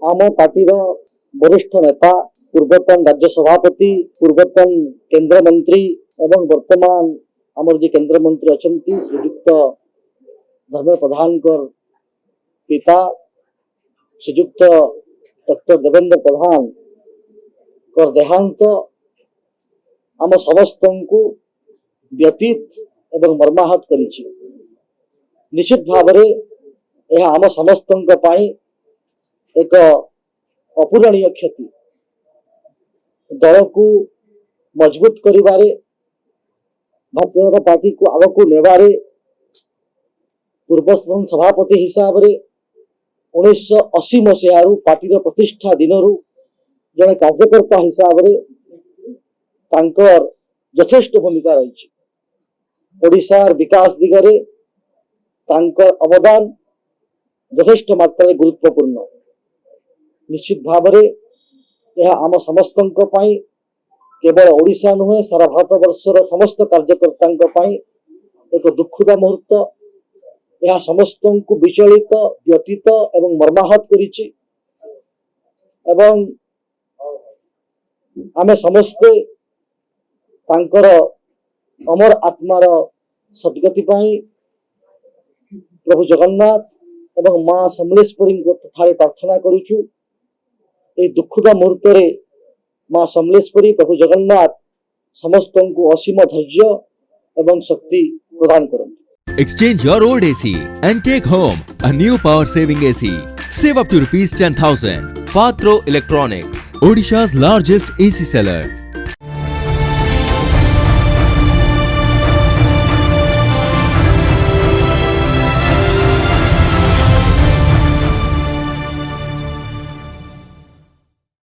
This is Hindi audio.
आम पार्टी वरिष्ठ नेता पूर्वतन राज्य सभापति पूर्वतन केंद्र मंत्री एवं वर्तमान आमर जे केंद्र मंत्री अच्छा श्रीजुक्त धर्मेंद्र प्रधान पिता श्रीजुक्त डॉक्टर देवेंद्र प्रधान देहांत आम समस्त को व्यतीत एवं मर्माहत करिछि। निश्चित भाव में आम समस्त एक अपूरणीय क्षति दल को मजबूत करिबारे भारतीय जनता पार्टी को आग को नेबारे पूर्वतन सभापति हिसाब से 1980 मसीह पार्टी प्रतिष्ठा दिन जड़े कार्यकर्ता हिसाब से तांकर यथेष्ट भूमिका रही। ओडिशार विकास दिगरे तांकर अवदान यथेष्ट मात्रा गुरुत्वपूर्ण। निश्चित भाव में यह आम समस्त केवल ओडिशा नुहे सारा भारत वर्षर समस्त कार्यकर्ता एक दुखद मुहूर्त। यह समस्त को विचलित व्यतीत एवं मर्माहत करिछि एवं आमे समस्ते तांकर अमर आत्मार सद्गति पाई प्रभु जगन्नाथ एवं माँ समलेश्वरी ठारे प्रार्थना करुछु। ए दुखद मुहूर्त रे माँ समलेश्वरी प्रभु जगन्नाथ समस्त को असीम धैर्य एवं शक्ति प्रदान करंतु। Exchange your old AC and take home a new power saving AC. Save up to ₹10,000. Patro Electronics, Odisha's largest AC seller.